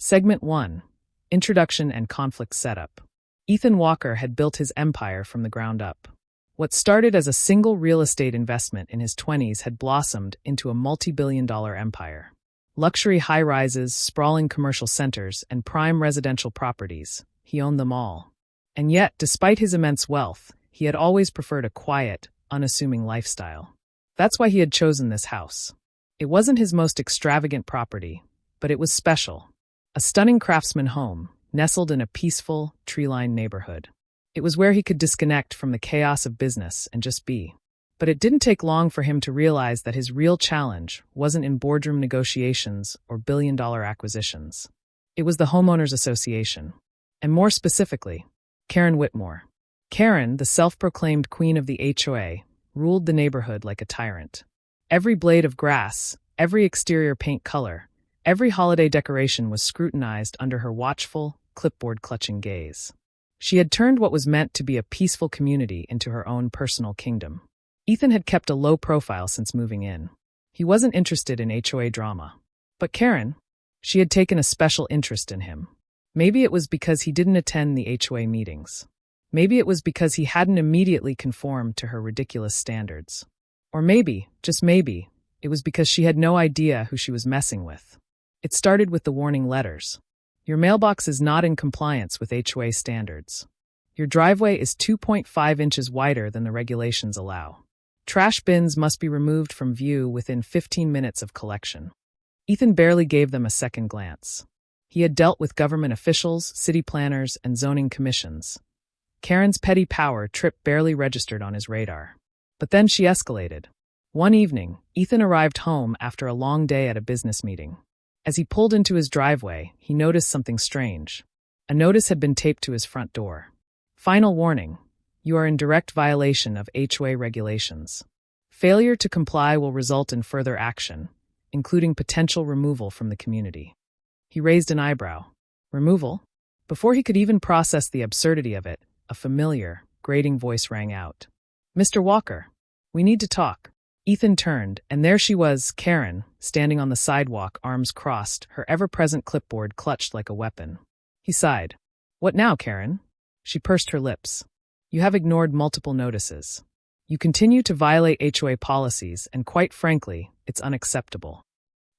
Segment 1. Introduction and Conflict Setup. Ethan Walker had built his empire from the ground up. What started as a single real estate investment in his 20s had blossomed into a multi-billion-dollar empire. Luxury high-rises, sprawling commercial centers, and prime residential properties, he owned them all. And yet, despite his immense wealth, he had always preferred a quiet, unassuming lifestyle. That's why he had chosen this house. It wasn't his most extravagant property, but it was special. A stunning craftsman home, nestled in a peaceful, tree-lined neighborhood. It was where he could disconnect from the chaos of business and just be. But it didn't take long for him to realize that his real challenge wasn't in boardroom negotiations or billion-dollar acquisitions. It was the Homeowners Association. And more specifically, Karen Whitmore. Karen, the self-proclaimed queen of the HOA, ruled the neighborhood like a tyrant. Every blade of grass, every exterior paint color, every holiday decoration was scrutinized under her watchful, clipboard-clutching gaze. She had turned what was meant to be a peaceful community into her own personal kingdom. Ethan had kept a low profile since moving in. He wasn't interested in HOA drama. But Karen, she had taken a special interest in him. Maybe it was because he didn't attend the HOA meetings. Maybe it was because he hadn't immediately conformed to her ridiculous standards. Or maybe, just maybe, it was because she had no idea who she was messing with. It started with the warning letters. Your mailbox is not in compliance with HOA standards. Your driveway is 2.5 inches wider than the regulations allow. Trash bins must be removed from view within 15 minutes of collection. Ethan barely gave them a second glance. He had dealt with government officials, city planners, and zoning commissions. Karen's petty power trip barely registered on his radar. But then she escalated. One evening, Ethan arrived home after a long day at a business meeting. As he pulled into his driveway, he noticed something strange. A notice had been taped to his front door. Final warning: you are in direct violation of HOA regulations. Failure to comply will result in further action, including potential removal from the community. He raised an eyebrow. Removal? Before he could even process the absurdity of it, a familiar, grating voice rang out. Mr. Walker, we need to talk. Ethan turned, and there she was, Karen, standing on the sidewalk, arms crossed, her ever-present clipboard clutched like a weapon. He sighed. What now, Karen? She pursed her lips. You have ignored multiple notices. You continue to violate HOA policies, and quite frankly, it's unacceptable.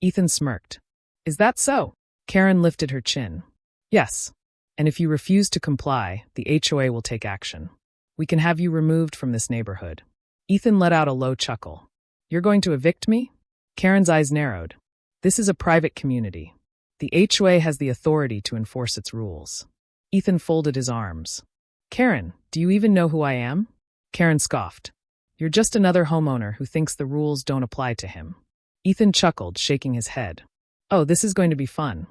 Ethan smirked. Is that so? Karen lifted her chin. Yes. And if you refuse to comply, the HOA will take action. We can have you removed from this neighborhood. Ethan let out a low chuckle. You're going to evict me? Karen's eyes narrowed. This is a private community. The HOA has the authority to enforce its rules. Ethan folded his arms. Karen, do you even know who I am? Karen scoffed. You're just another homeowner who thinks the rules don't apply to him. Ethan chuckled, shaking his head. Oh, this is going to be fun.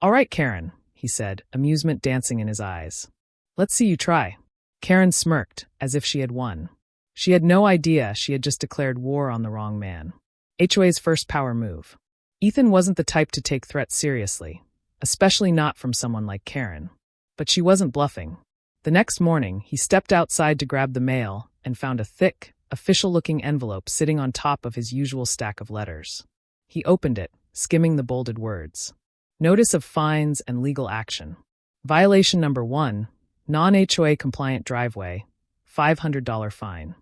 All right, Karen, he said, amusement dancing in his eyes. Let's see you try. Karen smirked, as if she had won. She had no idea she had just declared war on the wrong man. HOA's first power move. Ethan wasn't the type to take threats seriously, especially not from someone like Karen. But she wasn't bluffing. The next morning, he stepped outside to grab the mail and found a thick, official-looking envelope sitting on top of his usual stack of letters. He opened it, skimming the bolded words. Notice of fines and legal action. Violation number 1, non-HOA compliant driveway, $500 fine.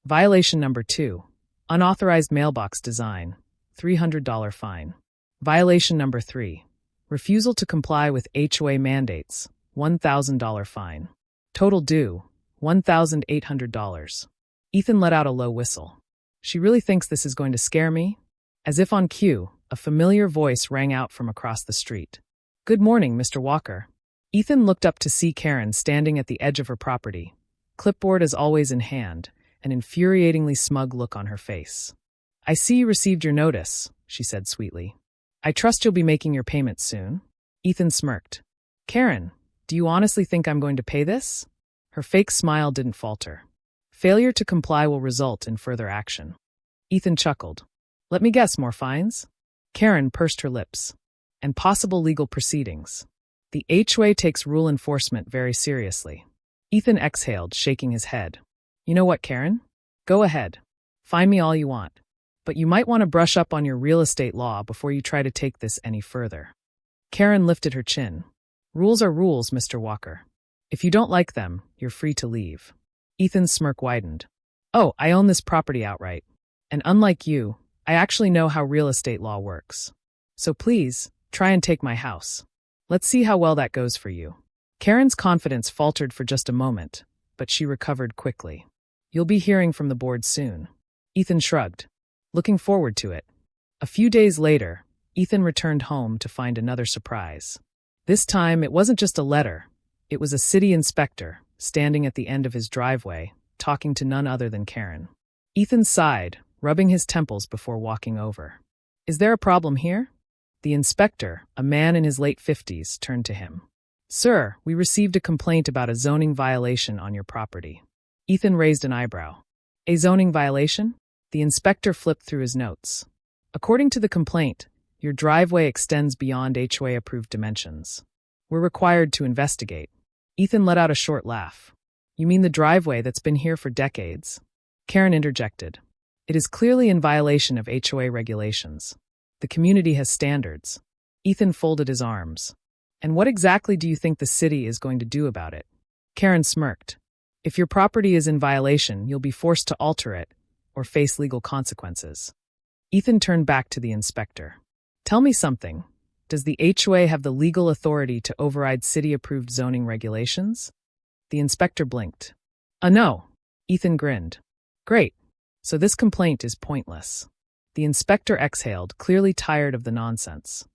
Violation number 2, unauthorized mailbox design, $300 fine. Violation number 3, refusal to comply with HOA mandates, $1,000 fine. Total due, $1,800. Ethan let out a low whistle. She really thinks this is going to scare me? As if on cue, a familiar voice rang out from across the street. Good morning, Mr. Walker. Ethan looked up to see Karen standing at the edge of her property, clipboard as always in hand, an infuriatingly smug look on her face. I see you received your notice, she said sweetly. I trust you'll be making your payment soon. Ethan smirked. Karen, do you honestly think I'm going to pay this? Her fake smile didn't falter. Failure to comply will result in further action. Ethan chuckled. Let me guess, more fines? Karen pursed her lips. And possible legal proceedings. The HOA takes rule enforcement very seriously. Ethan exhaled, shaking his head. You know what, Karen? Go ahead. Fine me all you want. But you might want to brush up on your real estate law before you try to take this any further. Karen lifted her chin. Rules are rules, Mr. Walker. If you don't like them, you're free to leave. Ethan's smirk widened. Oh, I own this property outright. And unlike you, I actually know how real estate law works. So please, try and take my house. Let's see how well that goes for you. Karen's confidence faltered for just a moment, but she recovered quickly. You'll be hearing from the board soon. Ethan shrugged. Looking forward to it. A few days later, Ethan returned home to find another surprise. This time, it wasn't just a letter. It was a city inspector, standing at the end of his driveway, talking to none other than Karen. Ethan sighed, rubbing his temples before walking over. Is there a problem here? The inspector, a man in his late 50s, turned to him. Sir, we received a complaint about a zoning violation on your property. Ethan raised an eyebrow. A zoning violation? The inspector flipped through his notes. According to the complaint, your driveway extends beyond HOA-approved dimensions. We're required to investigate. Ethan let out a short laugh. You mean the driveway that's been here for decades? Karen interjected. It is clearly in violation of HOA regulations. The community has standards. Ethan folded his arms. And what exactly do you think the city is going to do about it? Karen smirked. If your property is in violation, you'll be forced to alter it or face legal consequences. Ethan turned back to the inspector. Tell me something. Does the HOA have the legal authority to override city-approved zoning regulations? The inspector blinked. No. Ethan grinned. Great. So this complaint is pointless. The inspector exhaled, clearly tired of the nonsense.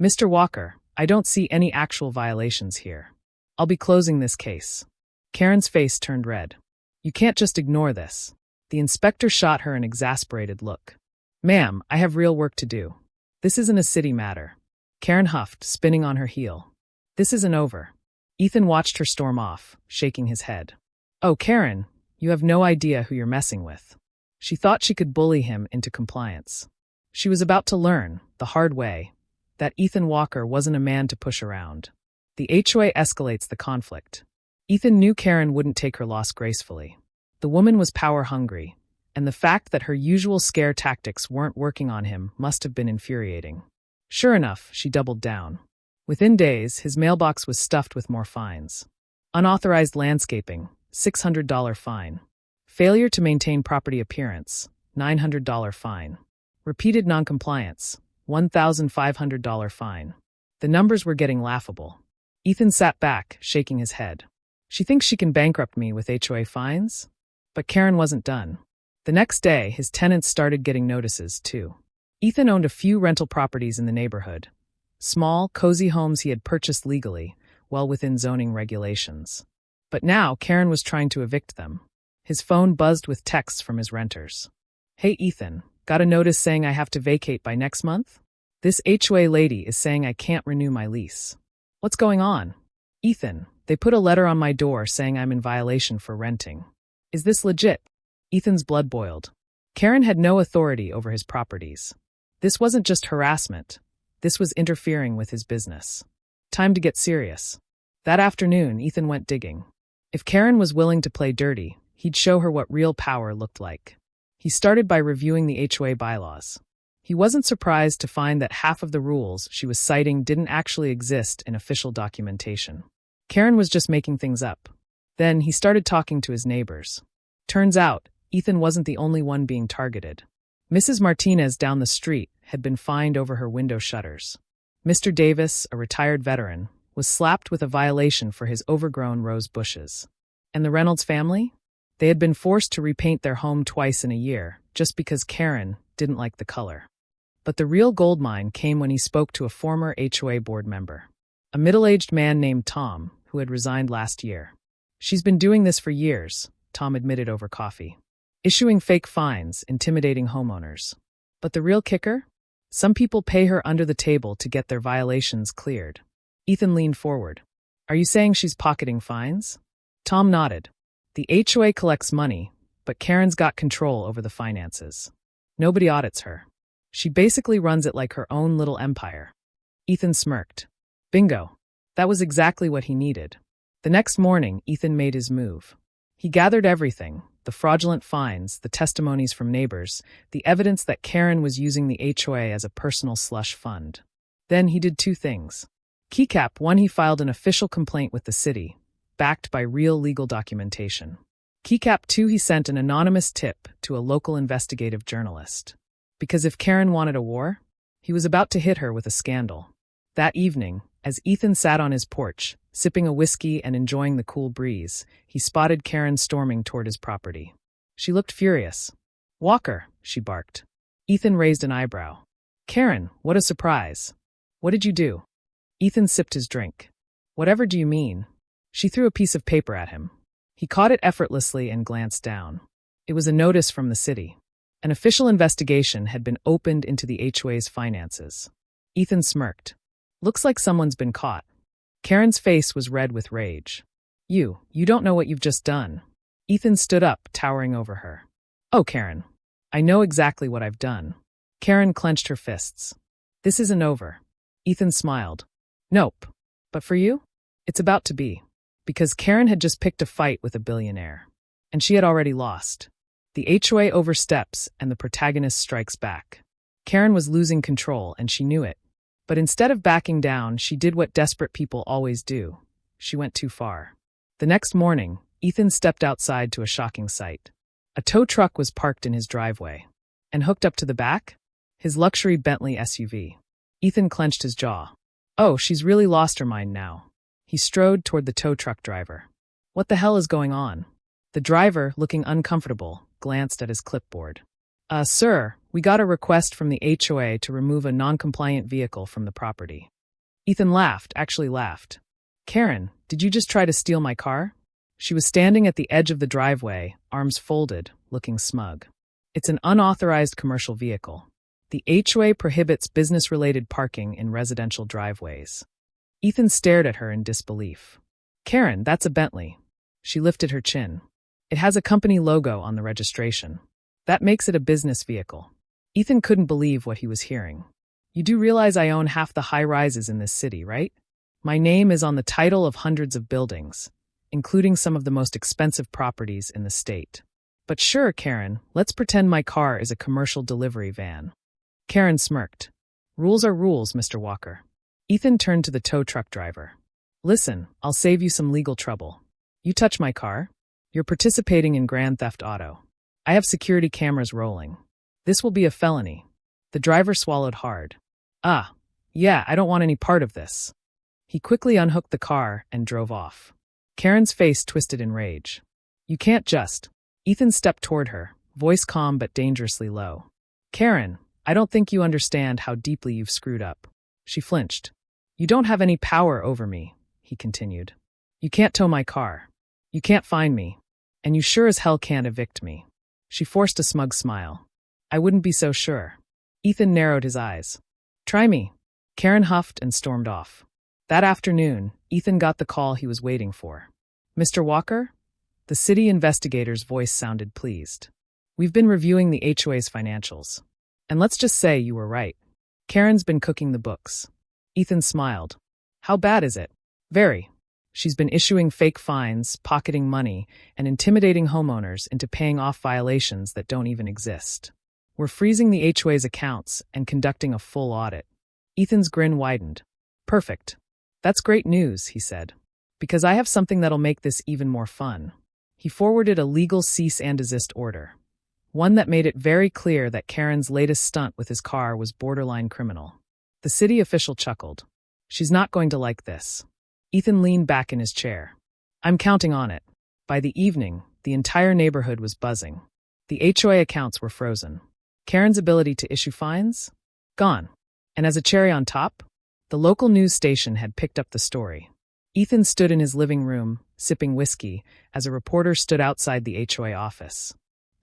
Mr. Walker, I don't see any actual violations here. I'll be closing this case. Karen's face turned red. You can't just ignore this. The inspector shot her an exasperated look. Ma'am, I have real work to do. This isn't a city matter. Karen huffed, spinning on her heel. This isn't over. Ethan watched her storm off, shaking his head. Oh, Karen, you have no idea who you're messing with. She thought she could bully him into compliance. She was about to learn, the hard way, that Ethan Walker wasn't a man to push around. The HOA escalates the conflict. Ethan knew Karen wouldn't take her loss gracefully. The woman was power-hungry, and the fact that her usual scare tactics weren't working on him must have been infuriating. Sure enough, she doubled down. Within days, his mailbox was stuffed with more fines. Unauthorized landscaping, $600 fine. Failure to maintain property appearance, $900 fine. Repeated noncompliance, $1,500 fine. The numbers were getting laughable. Ethan sat back, shaking his head. She thinks she can bankrupt me with HOA fines? But Karen wasn't done. The next day, his tenants started getting notices, too. Ethan owned a few rental properties in the neighborhood. Small, cozy homes he had purchased legally, well within zoning regulations. But now, Karen was trying to evict them. His phone buzzed with texts from his renters. Hey, Ethan, got a notice saying I have to vacate by next month? This HOA lady is saying I can't renew my lease. What's going on? Ethan, they put a letter on my door saying I'm in violation for renting. Is this legit? Ethan's blood boiled. Karen had no authority over his properties. This wasn't just harassment. This was interfering with his business. Time to get serious. That afternoon, Ethan went digging. If Karen was willing to play dirty, he'd show her what real power looked like. He started by reviewing the HOA bylaws. He wasn't surprised to find that half of the rules she was citing didn't actually exist in official documentation. Karen was just making things up. Then he started talking to his neighbors. Turns out, Ethan wasn't the only one being targeted. Mrs. Martinez down the street had been fined over her window shutters. Mr. Davis, a retired veteran, was slapped with a violation for his overgrown rose bushes. And the Reynolds family? They had been forced to repaint their home twice in a year, just because Karen didn't like the color. But the real goldmine came when he spoke to a former HOA board member. A middle-aged man named Tom, who had resigned last year. She's been doing this for years, Tom admitted over coffee. Issuing fake fines, intimidating homeowners. But the real kicker? Some people pay her under the table to get their violations cleared. Ethan leaned forward. Are you saying she's pocketing fines? Tom nodded. The HOA collects money, but Karen's got control over the finances. Nobody audits her. She basically runs it like her own little empire. Ethan smirked. Bingo. That was exactly what he needed. The next morning, Ethan made his move. He gathered everything, the fraudulent fines, the testimonies from neighbors, the evidence that Karen was using the HOA as a personal slush fund. Then he did two things. Keycap 1 He filed an official complaint with the city, backed by real legal documentation. Keycap 2 He sent an anonymous tip to a local investigative journalist. Because if Karen wanted a war, he was about to hit her with a scandal. That evening, as Ethan sat on his porch, sipping a whiskey and enjoying the cool breeze, he spotted Karen storming toward his property. She looked furious. "Walker," she barked. Ethan raised an eyebrow. "Karen, what a surprise. What did you do?" Ethan sipped his drink. "Whatever do you mean?" She threw a piece of paper at him. He caught it effortlessly and glanced down. It was a notice from the city. An official investigation had been opened into the HOA's finances. Ethan smirked. "Looks like someone's been caught." Karen's face was red with rage. You don't know what you've just done." Ethan stood up, towering over her. "Oh, Karen. I know exactly what I've done." Karen clenched her fists. "This isn't over." Ethan smiled. "Nope. But for you? It's about to be." Because Karen had just picked a fight with a billionaire. And she had already lost. The HOA oversteps and the protagonist strikes back. Karen was losing control and she knew it. But instead of backing down, she did what desperate people always do. She went too far. The next morning, Ethan stepped outside to a shocking sight. A tow truck was parked in his driveway. And hooked up to the back? His luxury Bentley SUV. Ethan clenched his jaw. Oh, she's really lost her mind now. He strode toward the tow truck driver. What the hell is going on? The driver, looking uncomfortable, glanced at his clipboard. Sir, we got a request from the HOA to remove a non-compliant vehicle from the property." Ethan laughed, actually laughed. "Karen, did you just try to steal my car?" She was standing at the edge of the driveway, arms folded, looking smug. "It's an unauthorized commercial vehicle. The HOA prohibits business-related parking in residential driveways." Ethan stared at her in disbelief. "Karen, that's a Bentley." She lifted her chin. "It has a company logo on the registration. That makes it a business vehicle." Ethan couldn't believe what he was hearing. "You do realize I own half the high-rises in this city, right? My name is on the title of hundreds of buildings, including some of the most expensive properties in the state. But sure, Karen, let's pretend my car is a commercial delivery van." Karen smirked. "Rules are rules, Mr. Walker." Ethan turned to the tow truck driver. "Listen, I'll save you some legal trouble. You touch my car, you're participating in grand theft auto. I have security cameras rolling. This will be a felony." The driver swallowed hard. Yeah, I don't want any part of this." He quickly unhooked the car and drove off. Karen's face twisted in rage. "You can't just..." Ethan stepped toward her, voice calm but dangerously low. "Karen, I don't think you understand how deeply you've screwed up." She flinched. "You don't have any power over me," he continued. "You can't tow my car. You can't find me. And you sure as hell can't evict me." She forced a smug smile. "I wouldn't be so sure." Ethan narrowed his eyes. "Try me." Karen huffed and stormed off. That afternoon, Ethan got the call he was waiting for. "Mr. Walker?" The city investigator's voice sounded pleased. "We've been reviewing the HOA's financials. And let's just say you were right. Karen's been cooking the books." Ethan smiled. "How bad is it?" "Very. She's been issuing fake fines, pocketing money, and intimidating homeowners into paying off violations that don't even exist. We're freezing the HOA's accounts and conducting a full audit." Ethan's grin widened. "Perfect. That's great news," he said. "Because I have something that'll make this even more fun." He forwarded a legal cease and desist order. One that made it very clear that Karen's latest stunt with his car was borderline criminal. The city official chuckled. "She's not going to like this." Ethan leaned back in his chair. "I'm counting on it." By the evening, the entire neighborhood was buzzing. The HOA accounts were frozen. Karen's ability to issue fines? Gone. And as a cherry on top, the local news station had picked up the story. Ethan stood in his living room, sipping whiskey, as a reporter stood outside the HOA office.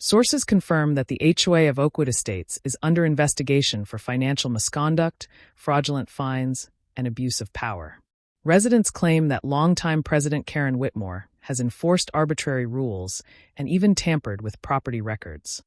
Sources confirm that the HOA of Oakwood Estates is under investigation for financial misconduct, fraudulent fines, and abuse of power. Residents claim that longtime President Karen Whitmore has enforced arbitrary rules and even tampered with property records.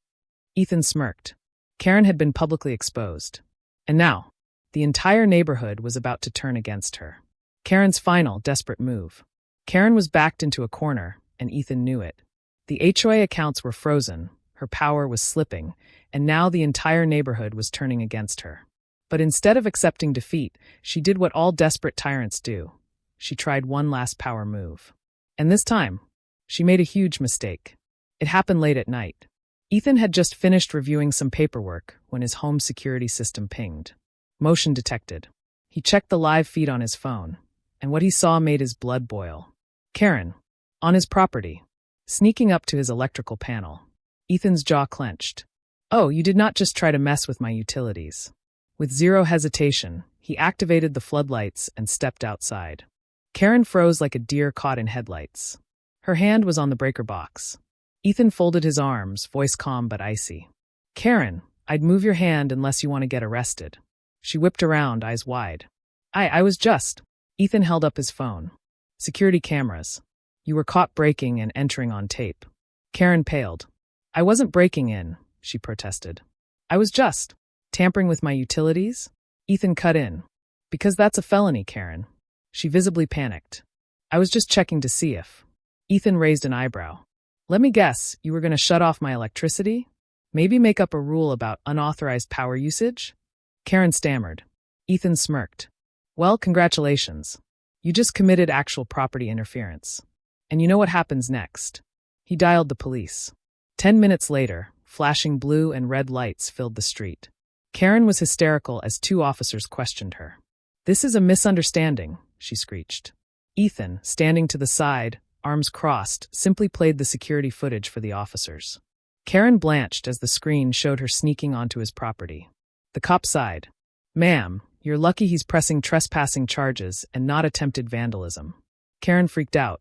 Ethan smirked. Karen had been publicly exposed. And now, the entire neighborhood was about to turn against her. Karen's final, desperate move. Karen was backed into a corner, and Ethan knew it. The HOA accounts were frozen, her power was slipping, and now the entire neighborhood was turning against her. But instead of accepting defeat, she did what all desperate tyrants do. She tried one last power move. And this time, she made a huge mistake. It happened late at night. Ethan had just finished reviewing some paperwork when his home security system pinged. Motion detected. He checked the live feed on his phone, and what he saw made his blood boil. Karen, on his property, sneaking up to his electrical panel. Ethan's jaw clenched. Oh, you did not just try to mess with my utilities. With zero hesitation, he activated the floodlights and stepped outside. Karen froze like a deer caught in headlights. Her hand was on the breaker box. Ethan folded his arms, voice calm but icy. Karen, I'd move your hand unless you want to get arrested. She whipped around, eyes wide. I was just. Ethan held up his phone. Security cameras. You were caught breaking and entering on tape. Karen paled. I wasn't breaking in, she protested. I was just tampering with my utilities? Ethan cut in. Because that's a felony, Karen. She visibly panicked. I was just checking to see if. Ethan raised an eyebrow. Let me guess, you were going to shut off my electricity? Maybe make up a rule about unauthorized power usage? Karen stammered. Ethan smirked. Well, congratulations. You just committed actual property interference. And you know what happens next? He dialed the police. 10 minutes later, flashing blue and red lights filled the street. Karen was hysterical as two officers questioned her. This is a misunderstanding, she screeched. Ethan, standing to the side, arms crossed, simply played the security footage for the officers. Karen blanched as the screen showed her sneaking onto his property. The cop sighed. Ma'am, you're lucky he's pressing trespassing charges and not attempted vandalism. Karen freaked out.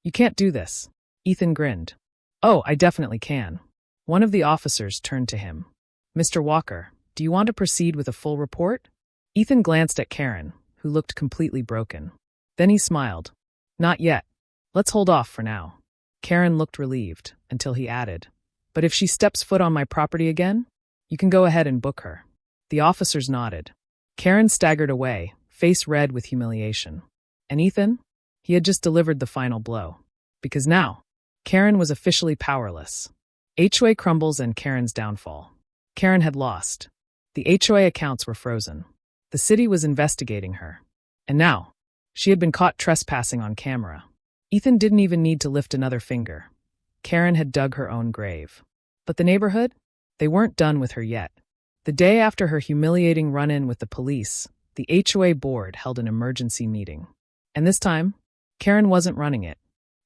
You can't do this. Ethan grinned. Oh, I definitely can. One of the officers turned to him. Mr. Walker, do you want to proceed with a full report? Ethan glanced at Karen, who looked completely broken. Then he smiled. Not yet. Let's hold off for now. Karen looked relieved, until he added, but if she steps foot on my property again, you can go ahead and book her. The officers nodded. Karen staggered away, face red with humiliation. And Ethan? He had just delivered the final blow. Because now, Karen was officially powerless. HOA crumbles and Karen's downfall. Karen had lost. The HOA accounts were frozen. The city was investigating her. And now, she had been caught trespassing on camera. Ethan didn't even need to lift another finger. Karen had dug her own grave. But the neighborhood? They weren't done with her yet. The day after her humiliating run-in with the police, the HOA board held an emergency meeting. And this time, Karen wasn't running it.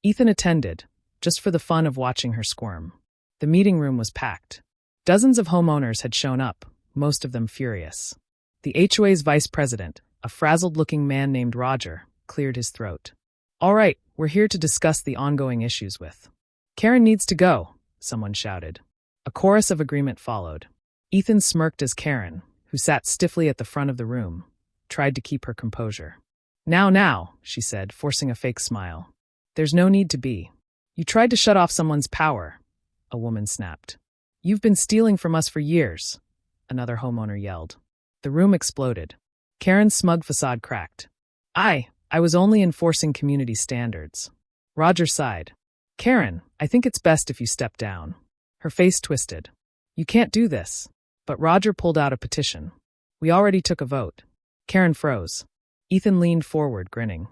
Ethan attended, just for the fun of watching her squirm. The meeting room was packed. Dozens of homeowners had shown up, most of them furious. The HOA's vice president, a frazzled-looking man named Roger, cleared his throat. All right, we're here to discuss the ongoing issues with. Karen needs to go, someone shouted. A chorus of agreement followed. Ethan smirked as Karen, who sat stiffly at the front of the room, tried to keep her composure. Now, she said, forcing a fake smile. There's no need to be. You tried to shut off someone's power, a woman snapped. You've been stealing from us for years, another homeowner yelled. The room exploded. Karen's smug facade cracked. I was only enforcing community standards. Roger sighed. Karen, I think it's best if you step down. Her face twisted. You can't do this. But Roger pulled out a petition. We already took a vote. Karen froze. Ethan leaned forward, grinning.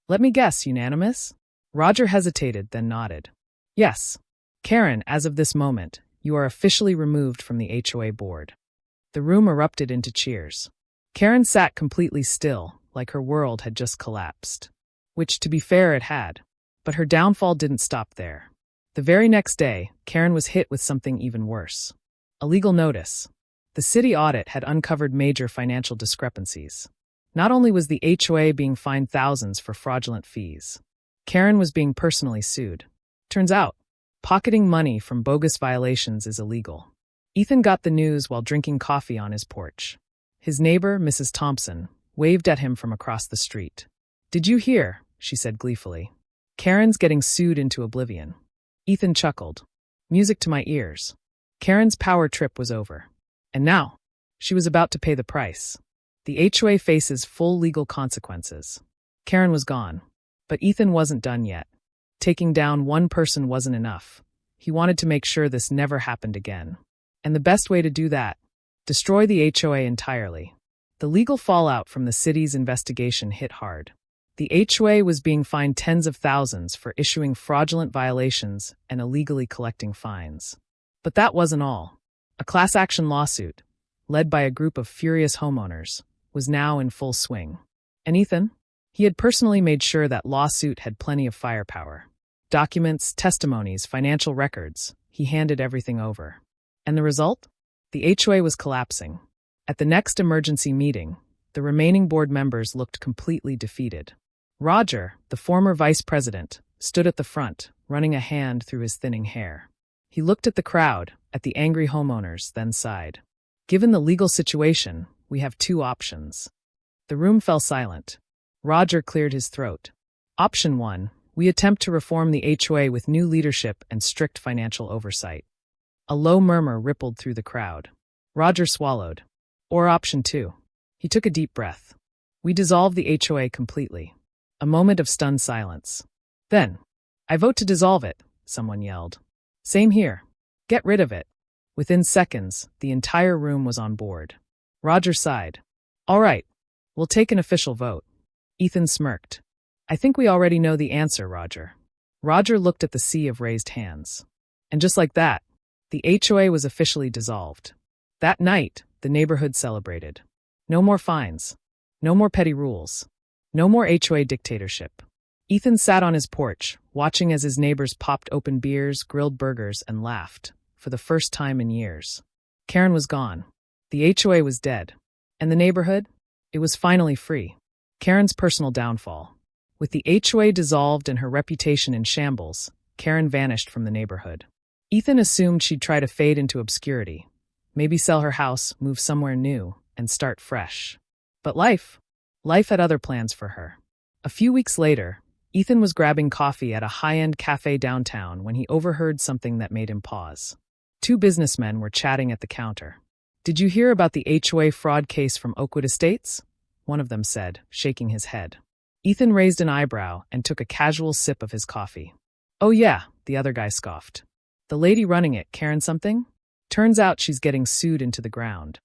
Let me guess, unanimous? Roger hesitated, then nodded. Yes. Karen, as of this moment, you are officially removed from the HOA board. The room erupted into cheers. Karen sat completely still, like her world had just collapsed. Which, to be fair, it had. But her downfall didn't stop there. The very next day, Karen was hit with something even worse. A legal notice. The city audit had uncovered major financial discrepancies. Not only was the HOA being fined thousands for fraudulent fees, Karen was being personally sued. Turns out, pocketing money from bogus violations is illegal. Ethan got the news while drinking coffee on his porch. His neighbor, Mrs. Thompson, waved at him from across the street. Did you hear? She said gleefully. Karen's getting sued into oblivion. Ethan chuckled. Music to my ears. Karen's power trip was over. And now, she was about to pay the price. The HOA faces full legal consequences. Karen was gone. But Ethan wasn't done yet. Taking down one person wasn't enough. He wanted to make sure this never happened again. And the best way to do that? Destroy the HOA entirely. The legal fallout from the city's investigation hit hard. The HOA was being fined tens of thousands for issuing fraudulent violations and illegally collecting fines. But that wasn't all. A class action lawsuit, led by a group of furious homeowners, was now in full swing. And Ethan? He had personally made sure that lawsuit had plenty of firepower. Documents, testimonies, financial records. He handed everything over. And the result? The HOA was collapsing. At the next emergency meeting, the remaining board members looked completely defeated. Roger, the former vice president, stood at the front, running a hand through his thinning hair. He looked at the crowd, at the angry homeowners, then sighed. Given the legal situation, we have two options. The room fell silent. Roger cleared his throat. Option 1, we attempt to reform the HOA with new leadership and strict financial oversight. A low murmur rippled through the crowd. Roger swallowed. Or option 2. He took a deep breath. We dissolve the HOA completely. A moment of stunned silence. Then, I vote to dissolve it, someone yelled. Same here. Get rid of it. Within seconds, the entire room was on board. Roger sighed. All right, we'll take an official vote. Ethan smirked. I think we already know the answer, Roger. Roger looked at the sea of raised hands. And just like that, the HOA was officially dissolved. That night, the neighborhood celebrated. No more fines. No more petty rules. No more HOA dictatorship. Ethan sat on his porch, watching as his neighbors popped open beers, grilled burgers, and laughed, for the first time in years. Karen was gone. The HOA was dead. And the neighborhood? It was finally free. Karen's personal downfall. With the HOA dissolved and her reputation in shambles, Karen vanished from the neighborhood. Ethan assumed she'd try to fade into obscurity. Maybe sell her house, move somewhere new, and start fresh. But life had other plans for her. A few weeks later, Ethan was grabbing coffee at a high-end cafe downtown when he overheard something that made him pause. Two businessmen were chatting at the counter. Did you hear about the HOA fraud case from Oakwood Estates? One of them said, shaking his head. Ethan raised an eyebrow and took a casual sip of his coffee. Oh yeah, the other guy scoffed. The lady running it, Karen something? Turns out she's getting sued into the ground.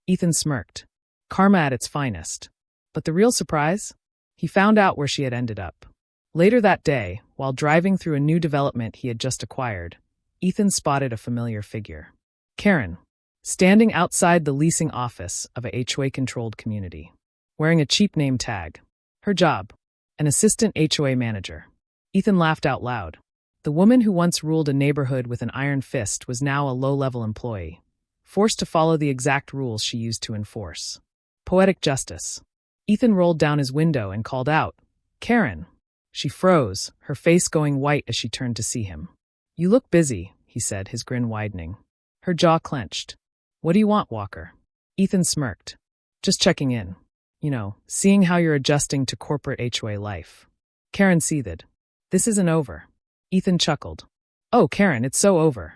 Ethan smirked. Karma at its finest. But the real surprise? He found out where she had ended up. Later that day, while driving through a new development he had just acquired, Ethan spotted a familiar figure. Karen, standing outside the leasing office of a HOA-controlled community, wearing a cheap name tag. Her job, an assistant HOA manager. Ethan laughed out loud. The woman who once ruled a neighborhood with an iron fist was now a low-level employee, forced to follow the exact rules she used to enforce. Poetic justice. Ethan rolled down his window and called out, Karen. She froze, her face going white as she turned to see him. You look busy, he said, his grin widening. Her jaw clenched. What do you want, Walker? Ethan smirked. Just checking in. Seeing how you're adjusting to corporate HOA life. Karen seethed. This isn't over. Ethan chuckled. Oh, Karen, it's so over.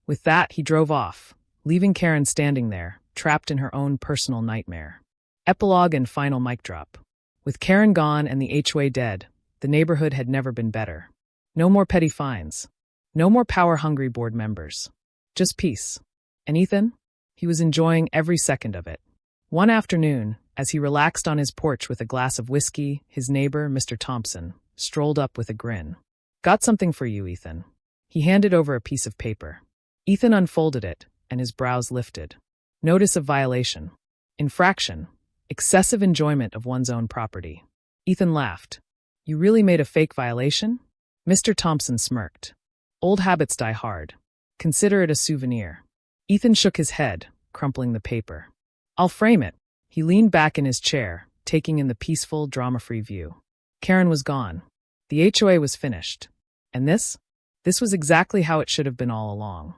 With that, he drove off, leaving Karen standing there, trapped in her own personal nightmare. Epilogue and final mic drop. With Karen gone and the HOA dead, the neighborhood had never been better. No more petty fines. No more power-hungry board members. Just peace. And Ethan? He was enjoying every second of it. One afternoon, as he relaxed on his porch with a glass of whiskey, his neighbor, Mr. Thompson, strolled up with a grin. Got something for you, Ethan. He handed over a piece of paper. Ethan unfolded it, and his brows lifted. Notice of violation. Infraction. Excessive enjoyment of one's own property. Ethan laughed. You really made a fake violation? Mr. Thompson smirked. Old habits die hard. Consider it a souvenir. Ethan shook his head, crumpling the paper. I'll frame it. He leaned back in his chair, taking in the peaceful, drama-free view. Karen was gone. The HOA was finished. And this? This was exactly how it should have been all along.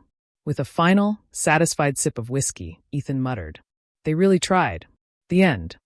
With a final, satisfied sip of whiskey, Ethan muttered. They really tried. The end.